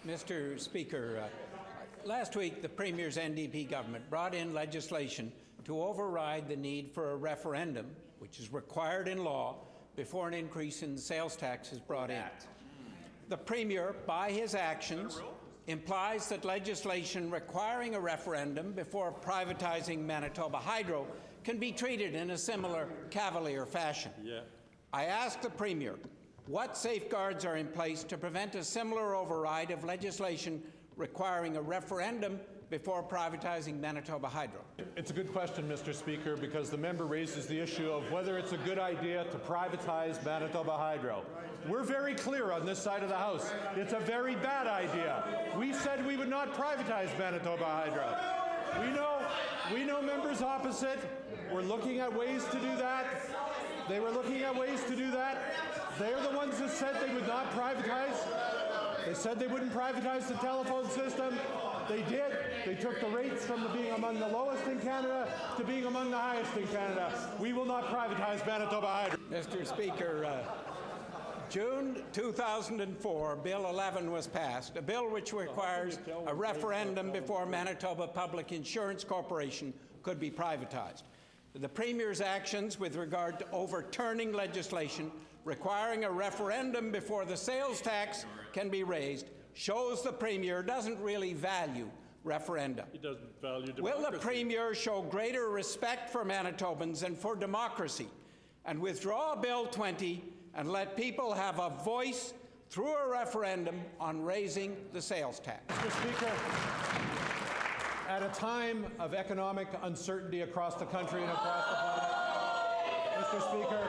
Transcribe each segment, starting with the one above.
Mr. Speaker, last week the Premier's NDP government brought in legislation to override the need for a referendum, which is required in law, before an increase in sales tax is brought in. The Premier, by his actions, implies that legislation requiring a referendum before privatizing Manitoba Hydro can be treated in a similar cavalier fashion. I ask the Premier, what safeguards are in place to prevent a similar override of legislation requiring a referendum before privatizing Manitoba Hydro? It's a good question, Mr. Speaker, because the member raises the issue of whether it's a good idea to privatize Manitoba Hydro. We're very clear on this side of the House. It's a very bad idea. We said we would not privatize Manitoba Hydro. We know members opposite were looking at ways to do that. They were looking at ways to do that. They're the ones that said they would not privatize. They said they wouldn't privatize the telephone system. They did. They took the rates from being among the lowest in Canada to being among the highest in Canada. We will not privatize Manitoba Hydro. Mr. Speaker, June 2004, Bill 11 was passed, a bill which requires a referendum before Manitoba Public Insurance Corporation could be privatized. The Premier's actions with regard to overturning legislation requiring a referendum before the sales tax can be raised shows the Premier doesn't really value referenda. He doesn't value democracy. Will the Premier show greater respect for Manitobans and for democracy and withdraw Bill 20 and let people have a voice through a referendum on raising the sales tax? Mr. Speaker, at a time of economic uncertainty across the country and across the planet, Mr. Speaker,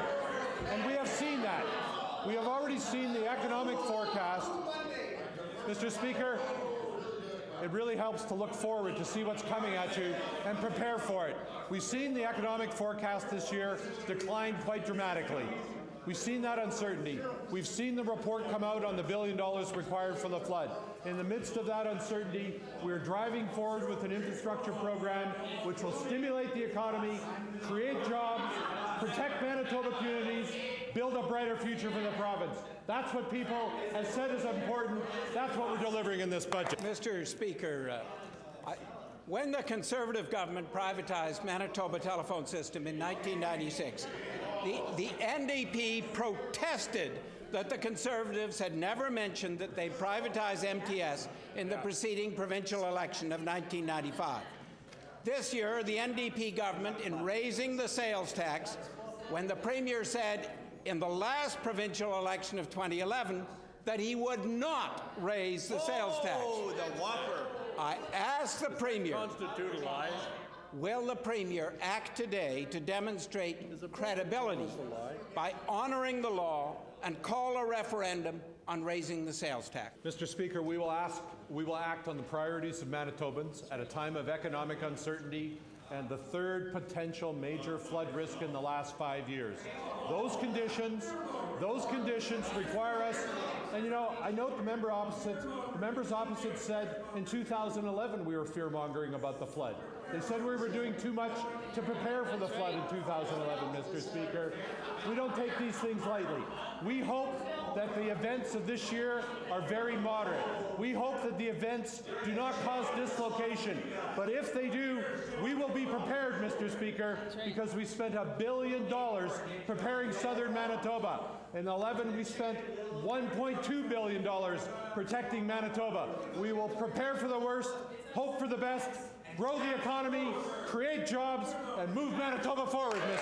and we have seen that. We have already seen the economic forecast. Mr. Speaker, it really helps to look forward to see what's coming at you and prepare for it. We've seen the economic forecast this year decline quite dramatically. We've seen that uncertainty. We've seen the report come out on the $1 billion required for the flood. In the midst of that uncertainty, we're driving forward with an infrastructure program which will stimulate the economy, create jobs, protect Manitoba communities, build a brighter future for the province. That's what people have said is important. That's what we're delivering in this budget. Mr. Speaker, when the Conservative government privatized Manitoba telephone system in 1996, the NDP protested that the Conservatives had never mentioned that they privatized MTS in the preceding provincial election of 1995. This year, the NDP government, in raising the sales tax, when the Premier said in the last provincial election of 2011 that he would not raise the sales tax. Oh, the whopper. I ask the Premier, Constitute lies. will the Premier act today to demonstrate credibility by honouring the law and call a referendum on raising the sales tax? Mr. Speaker, we will act on the priorities of Manitobans at a time of economic uncertainty and the third potential major flood risk in the last 5 years. Those conditions require us, and I note the members opposite said in 2011 we were fear-mongering about the flood. They said we were doing too much to prepare for the flood in 2011, Mr. Speaker. We don't take these things lightly. We hope that the events of this year are very moderate. We hope that the events do not cause dislocation. But if they do, we will be prepared, Mr. Speaker, because we spent $1 billion preparing southern Manitoba. In 2011, we spent $1.2 billion protecting Manitoba. We will prepare for the worst, hope for the best, grow the economy, create jobs, and move Manitoba forward, Mr.